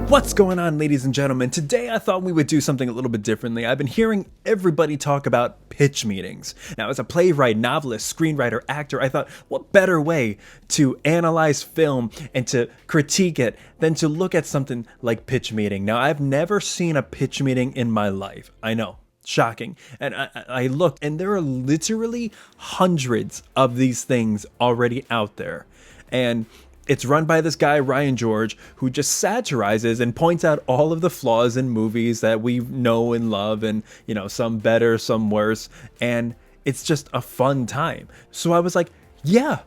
What's going on, ladies and gentlemen? Today I thought we would do something a little bit differently. I've been hearing everybody talk about pitch meetings. Now, as a playwright, novelist, screenwriter, actor, I thought, what better way to analyze film and to critique it than to look at something like pitch meeting? Now, I've never seen a pitch meeting in my life. I know. Shocking. And I looked, and there are literally hundreds of these things already out there. And it's run by this guy, Ryan George, who just satirizes and points out all of the flaws in movies that we know and love, and, you know, some better, some worse. And it's just a fun time. So I was like, yeah,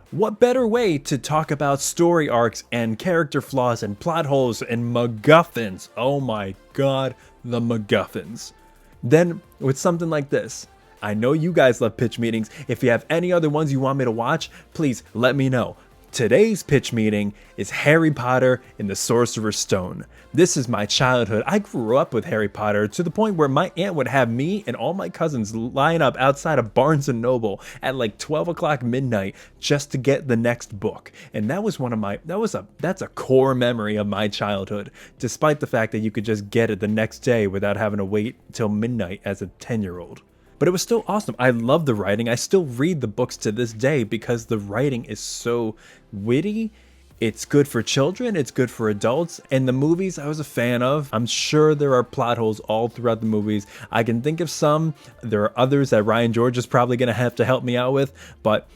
what better way to talk about story arcs and character flaws and plot holes and MacGuffins? Oh my God, the MacGuffins. Then with something like this. I know you guys love pitch meetings. If you have any other ones you want me to watch, please let me know. Today's pitch meeting is Harry Potter and the Sorcerer's Stone. This is my childhood. I grew up with Harry Potter to the point where my aunt would have me and all my cousins line up outside of Barnes & Noble at like 12 o'clock midnight just to get the next book. And that was that's a core memory of my childhood, despite the fact that you could just get it the next day without having to wait till midnight as a 10-year-old. But it was still awesome. I love the writing. I still read the books to this day because the writing is so witty. It's good for children. It's good for adults. And the movies I was a fan of. I'm sure there are plot holes all throughout the movies. I can think of some. There are others that Ryan George is probably going to have to help me out with. But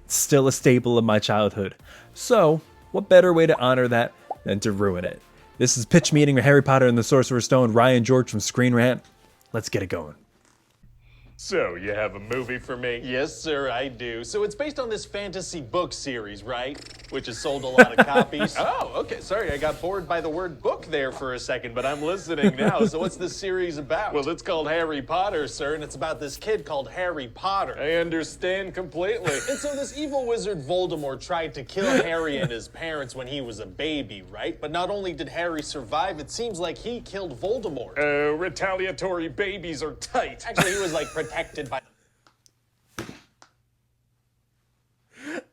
still a staple of my childhood. So what better way to honor that than to ruin it? This is Pitch Meeting with Harry Potter and the Sorcerer's Stone. Ryan George from Screen Rant. Let's get it going. So, you have a movie for me? Yes, sir, I do. So it's based on this fantasy book series, right? Which has sold a lot of copies. Oh, okay. Sorry, I got bored by the word book there for a second, but I'm listening now. So what's this series about? Well, it's called Harry Potter, sir, and it's about this kid called Harry Potter. I understand completely. And so this evil wizard Voldemort tried to kill Harry and his parents when he was a baby, right? But not only did Harry survive, it seems like he killed Voldemort. Retaliatory babies are tight. Actually, he was like protected by...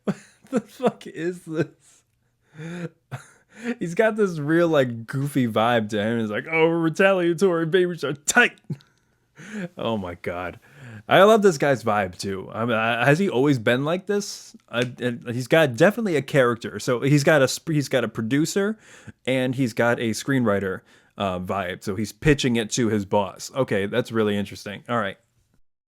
What the fuck is this? He's got this real like goofy vibe to him. He's like, oh, retaliatory babies are tight. Oh my God. I love this guy's vibe too. I mean, has he always been like this? He's got definitely a character. So he's got a producer and he's got a screenwriter vibe. So he's pitching it to his boss. Okay, that's really interesting. All right.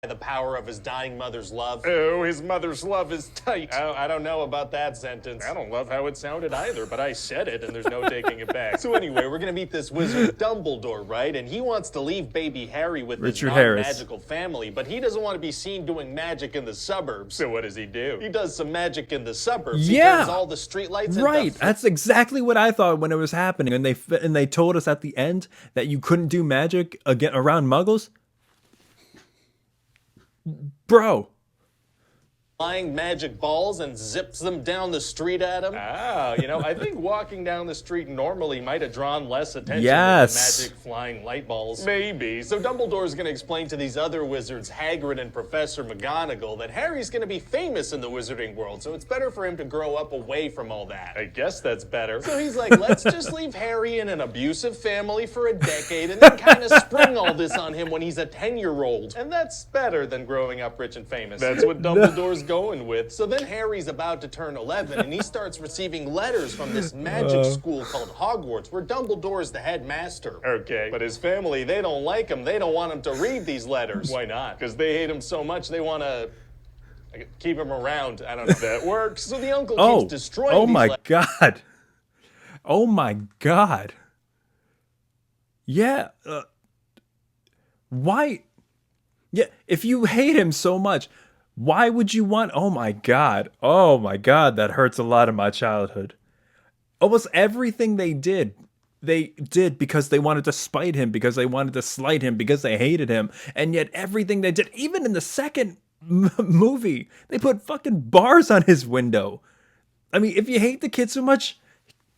The power of his dying mother's love. Oh, his mother's love is tight. I don't know about that sentence. I don't love how it sounded either, but I said it and there's no taking it back. So anyway, we're gonna meet this wizard Dumbledore, right? And he wants to leave baby Harry with Richard his Harris. non-magical family, but he doesn't want to be seen doing magic in the suburbs. So what does he do? He does some magic in the suburbs. Yeah. He turns all the streetlights Right. into... That's exactly what I thought when it was happening. And they told us at the end that you couldn't do magic again around muggles. Bro. Flying magic balls and zips them down the street at him. Ah, you know, I think walking down the street normally might have drawn less attention Yes. than magic flying light balls. Maybe. So Dumbledore's going to explain to these other wizards, Hagrid and Professor McGonagall, that Harry's going to be famous in the wizarding world, so it's better for him to grow up away from all that. I guess that's better. So he's like, let's just leave Harry in an abusive family for a decade and then kind of spring all this on him when he's a 10-year-old. And that's better than growing up rich and famous. That's what Dumbledore's going with. So then Harry's about to turn 11 and he starts receiving letters from this magic school called Hogwarts where Dumbledore is the headmaster. Okay, but his family, they don't like him. They don't want him to read these letters. Why not? Because they hate him so much they want to keep him around. I don't know if that works. So the uncle keeps destroying Oh these my letters. God. Oh my God. Yeah. Why? Yeah, if you hate him so much, why would you want... Oh my God. Oh my God, that hurts a lot of my childhood. Almost everything they did because they wanted to spite him, because they wanted to slight him, because they hated him. And yet everything they did, even in the second movie, they put fucking bars on his window. I mean, if you hate the kid so much,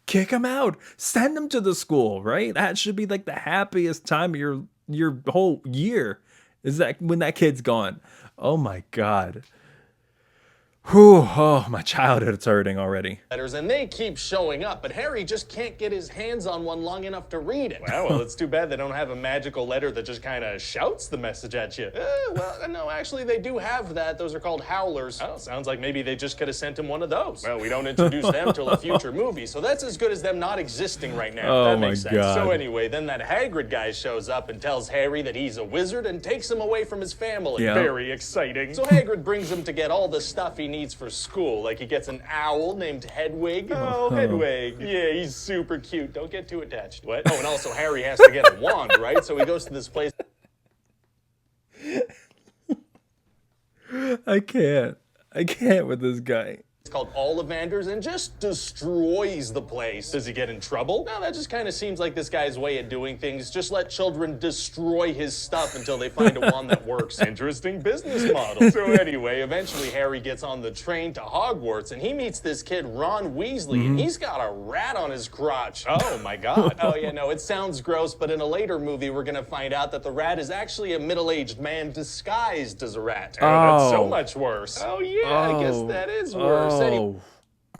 kick him out. Send him to the school, right? That should be like the happiest time of your whole year, is that when that kid's gone. Oh my God. Whew, oh, my childhood's hurting already. letters, and they keep showing up, but Harry just can't get his hands on one long enough to read it. Wow, well, it's too bad they don't have a magical letter that just kind of shouts the message at you. Well, no, actually, they do have that. Those are called howlers. Oh, sounds like maybe they just could have sent him one of those. Well, we don't introduce them till a future movie, so that's as good as them not existing right now. Oh, that makes my sense. God. So anyway, then that Hagrid guy shows up and tells Harry that he's a wizard and takes him away from his family. Yeah. Very exciting. So Hagrid brings him to get all the stuff he needs for school. Like he gets an owl named Hedwig. Oh, Hedwig. Yeah, he's super cute. Don't get too attached. What? Oh, and also Harry has to get a wand, right? So he goes to this place. I can't with this guy. It's called Ollivanders and just destroys the place. Does he get in trouble? No, that just kind of seems like this guy's way of doing things. Just let children destroy his stuff until they find a wand that works. Interesting business model. So anyway, eventually Harry gets on the train to Hogwarts and he meets this kid, Ron Weasley, and he's got a rat on his crotch. Oh my God. Oh yeah, no, it sounds gross, but in a later movie, we're gonna find out that the rat is actually a middle-aged man disguised as a rat. Oh, that's so much worse. Oh yeah, I guess that is worse.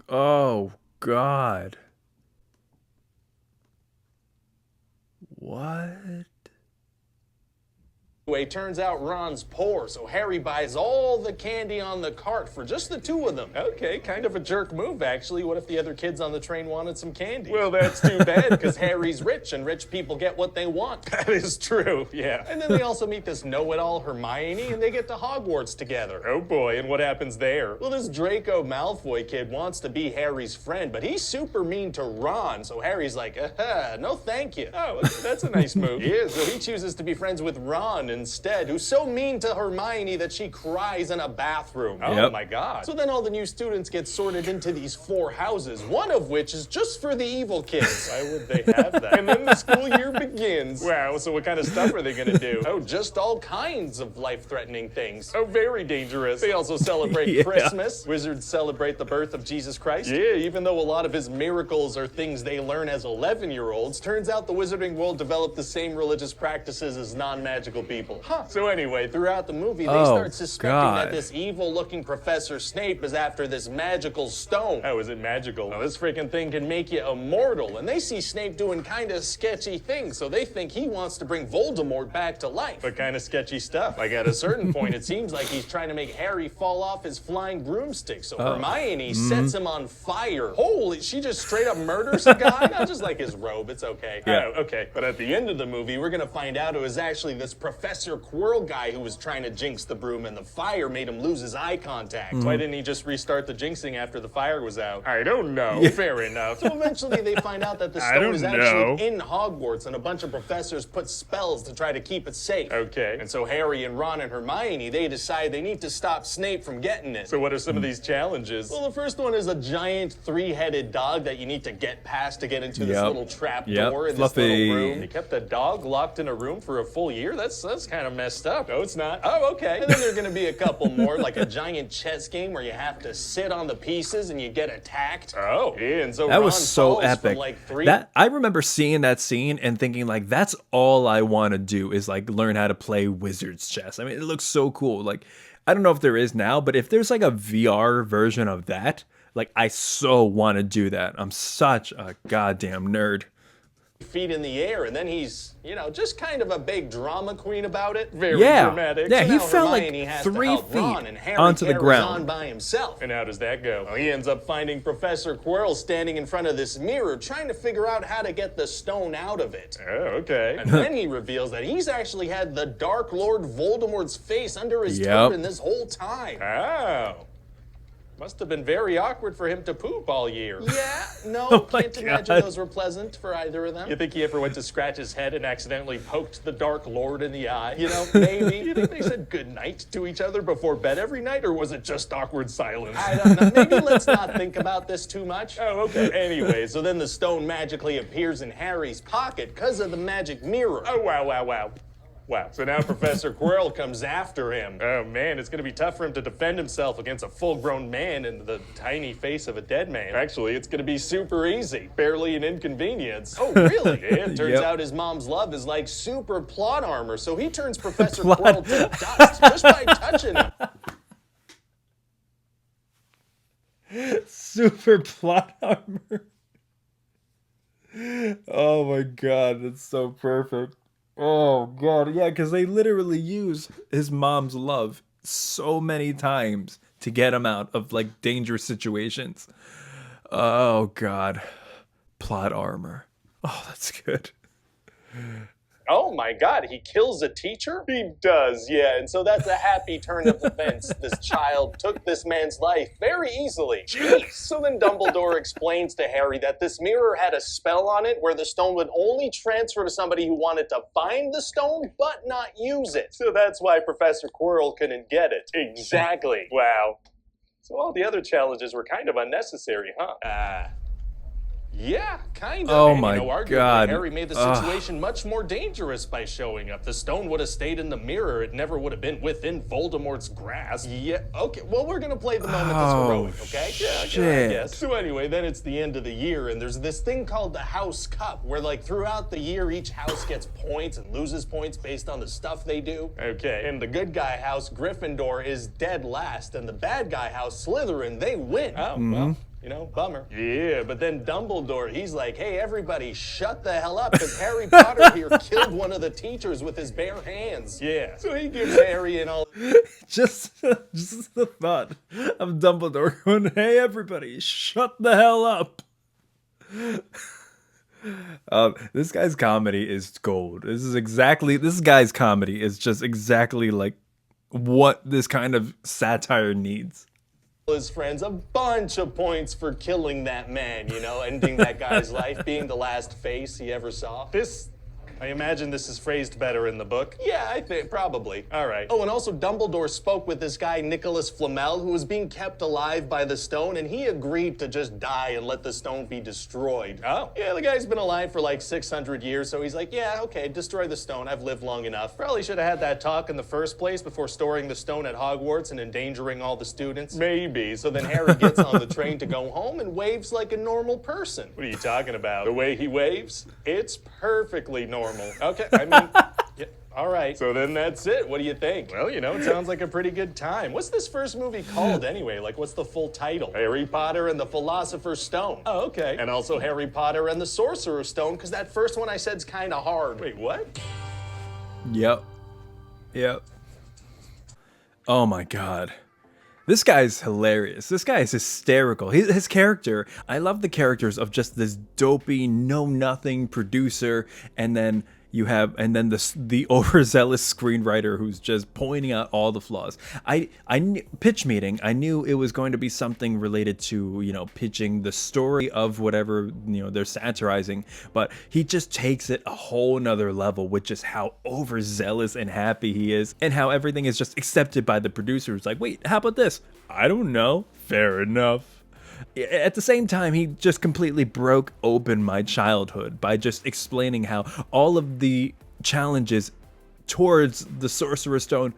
Oh, God. What? Anyway, turns out Ron's poor, so Harry buys all the candy on the cart for just the two of them. Okay, kind of a jerk move, actually. What if the other kids on the train wanted some candy? Well, that's too bad, because Harry's rich, and rich people get what they want. That is true, yeah. And then they also meet this know-it-all Hermione, and they get to Hogwarts together. Oh boy, and what happens there? Well, this Draco Malfoy kid wants to be Harry's friend, but he's super mean to Ron, so Harry's like, no thank you. Oh, that's a nice move. Yeah, so he chooses to be friends with Ron instead, who's so mean to Hermione that she cries in a bathroom. Oh my God. So then all the new students get sorted into these 4 houses, one of which is just for the evil kids. Why would they have that? And then the school year begins. Wow, so what kind of stuff are they gonna do? Oh, just all kinds of life-threatening things. Oh, very dangerous. They also celebrate Christmas. Wizards celebrate the birth of Jesus Christ. Yeah, even though a lot of his miracles are things they learn as 11-year-olds, turns out the wizarding world developed the same religious practices as non-magical people. Huh. So anyway, throughout the movie, they start suspecting that this evil-looking Professor Snape is after this magical stone. Oh, is it magical? Well, this freaking thing can make you immortal, and they see Snape doing kind of sketchy things, so they think he wants to bring Voldemort back to life. What kind of sketchy stuff? Like, at a certain point, it seems like he's trying to make Harry fall off his flying broomstick, so Hermione sets him on fire. Holy, she just straight up murders a guy? Not just like his robe, it's okay. Yeah. Oh, okay. But at the end of the movie, we're gonna find out it was actually this Professor Quirrell guy who was trying to jinx the broom, and the fire made him lose his eye contact. Why didn't he just restart the jinxing after the fire was out? I don't know. Yeah. Fair enough. So eventually they find out that the stone is actually in Hogwarts, and a bunch of professors put spells to try to keep it safe. Okay. And so Harry and Ron and Hermione, they decide they need to stop Snape from getting it. So what are some of these challenges? Well, the first one is a giant 3-headed dog that you need to get past to get into this little trap door in this little room. They kept a dog locked in a room for a full year? That's kind of messed up. No, it's not. Oh, okay. And then there are going to be a couple more, like a giant chess game where you have to sit on the pieces and you get attacked. Oh, yeah. And so that Ron was so falls epic. from, like, 3. That I remember seeing that scene and thinking like, that's all I want to do is like learn how to play wizard's chess. I mean, it looks so cool. Like, I don't know if there is now, but if there's like a VR version of that, like I so want to do that. I'm such a goddamn nerd. Feet in the air, and then he's, you know, just kind of a big drama queen about it. Very Yeah. dramatic. Yeah, So he now fell, like, Hermione has to 3 help feet Ron, and Harry onto the carries ground. on by himself. And how does that go? Well, he ends up finding Professor Quirrell standing in front of this mirror, trying to figure out how to get the stone out of it. Oh, okay. And then he reveals that he's actually had the Dark Lord Voldemort's face under his turban this whole time. Oh. Must have been very awkward for him to poop all year. Yeah, no, can't imagine those were pleasant for either of them. You think he ever went to scratch his head and accidentally poked the Dark Lord in the eye? You know, maybe. You think they said goodnight to each other before bed every night, or was it just awkward silence? I don't know. Maybe let's not think about this too much. Oh, okay. Anyway, so then the stone magically appears in Harry's pocket because of the magic mirror. Oh, wow, wow, wow. Wow. So now Professor Quirrell comes after him. Oh, man, it's going to be tough for him to defend himself against a full-grown man and the tiny face of a dead man. Actually, it's going to be super easy. Barely an inconvenience. Oh, really? Yeah, it turns out his mom's love is like super plot armor, so he turns Professor Quirrell to dust just by touching him. Super plot armor. Oh my god, that's so perfect. Oh god, yeah, because they literally use his mom's love so many times to get him out of like dangerous situations. Oh god, plot armor. Oh, that's good. Oh my god, he kills a teacher? He does, yeah, and so that's a happy turn of events. This child took this man's life very easily. Jeez. So then Dumbledore explains to Harry that this mirror had a spell on it where the stone would only transfer to somebody who wanted to find the stone, but not use it. So that's why Professor Quirrell couldn't get it. Exactly. Wow. So all the other challenges were kind of unnecessary, huh? Yeah, kind of. Oh and, my arguably, god. Harry made the situation much more dangerous by showing up. The stone would have stayed in the mirror. It never would have been within Voldemort's grasp. Yeah, okay. Well, we're going to play the moment that's heroic, okay? Shit. I guess. So anyway, then it's the end of the year, and there's this thing called the House Cup, where like throughout the year, each house gets points and loses points based on the stuff they do. Okay. In the good guy house, Gryffindor is dead last, and the bad guy house, Slytherin, they win. Oh, well. You know, bummer. Yeah, but then Dumbledore, he's like, hey, everybody, shut the hell up, because Harry Potter here killed one of the teachers with his bare hands. Yeah. So he gives Harry and all... Just the thought of Dumbledore going, hey, everybody, shut the hell up. This guy's comedy is gold. This guy's comedy is just exactly like what this kind of satire needs. His friends a bunch of points for killing that man, you know, ending that guy's life, being the last face he ever saw. I imagine this is phrased better in the book. Yeah, I think, probably. All right. Oh, and also Dumbledore spoke with this guy, Nicholas Flamel, who was being kept alive by the stone, and he agreed to just die and let the stone be destroyed. Oh. Yeah, the guy's been alive for like 600 years, so he's like, yeah, okay, destroy the stone. I've lived long enough. Probably should have had that talk in the first place before storing the stone at Hogwarts and endangering all the students. Maybe. So then Harry gets on the train to go home and waves like a normal person. What are you talking about? The way he waves? It's perfectly normal. Okay, I mean, yeah, all right. So then that's it. What do you think? Well, you know, it sounds like a pretty good time. What's this first movie called anyway? Like, what's the full title? Harry Potter and the Philosopher's Stone. Oh, okay. And also Harry Potter and the Sorcerer's Stone, because that first one I said's kind of hard. Wait, what? Yep. Oh my god. This guy's hilarious. This guy is hysterical. His character, I love the characters of just this dopey, know-nothing producer, and then the overzealous screenwriter who's just pointing out all the flaws. Pitch meeting, I knew it was going to be something related to, you know, pitching the story of whatever, you know, they're satirizing, but he just takes it a whole nother level with just how overzealous and happy he is, and how everything is just accepted by the producers. Like, wait, how about this? I don't know. Fair enough. At the same time, he just completely broke open my childhood by just explaining how all of the challenges towards the Sorcerer's Stone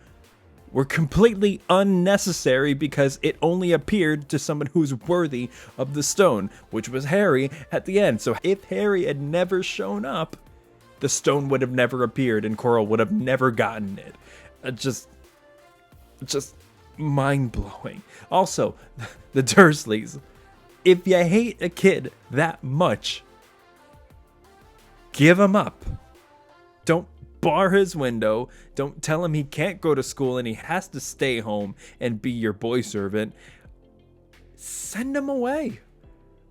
were completely unnecessary because it only appeared to someone who's worthy of the stone, which was Harry at the end. So if Harry had never shown up, the stone would have never appeared and Quirrell would have never gotten it. Just mind-blowing. Also, the Dursleys. If you hate a kid that much, give him up. Don't bar his window. Don't tell him he can't go to school and he has to stay home and be your boy servant. Send him away.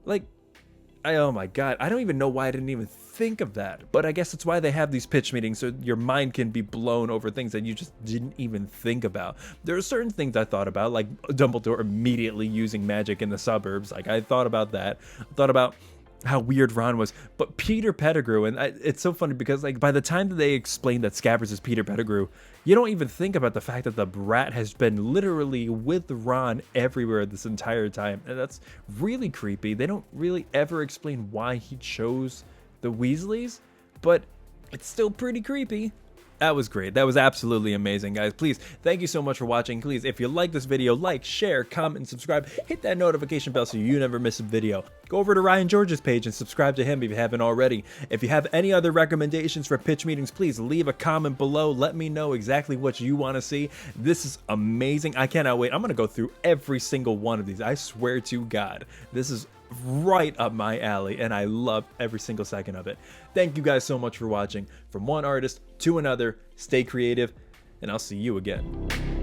Like, oh my god, I don't even know why I didn't even think of that. But I guess that's why they have these pitch meetings, so your mind can be blown over things that you just didn't even think about. There are certain things I thought about, like Dumbledore immediately using magic in the suburbs. Like, I thought about that. I thought about how weird Ron was. But Peter Pettigrew, and it's so funny because, like, by the time that they explain that Scabbers is Peter Pettigrew, you don't even think about the fact that the brat has been literally with Ron everywhere this entire time. And that's really creepy. They don't really ever explain why he chose the Weasleys, but it's still pretty creepy. That was great. That was absolutely amazing, guys. Please, thank you so much for watching. Please, if you like this video, like, share, comment, and subscribe. Hit that notification bell so you never miss a video. Go over to Ryan George's page and subscribe to him if you haven't already. If you have any other recommendations for pitch meetings, please leave a comment below. Let me know exactly what you want to see. This is amazing. I cannot wait. I'm going to go through every single one of these. I swear to God, this is right up my alley, and I love every single second of it. Thank you guys so much for watching. From one artist to another, stay creative, and I'll see you again.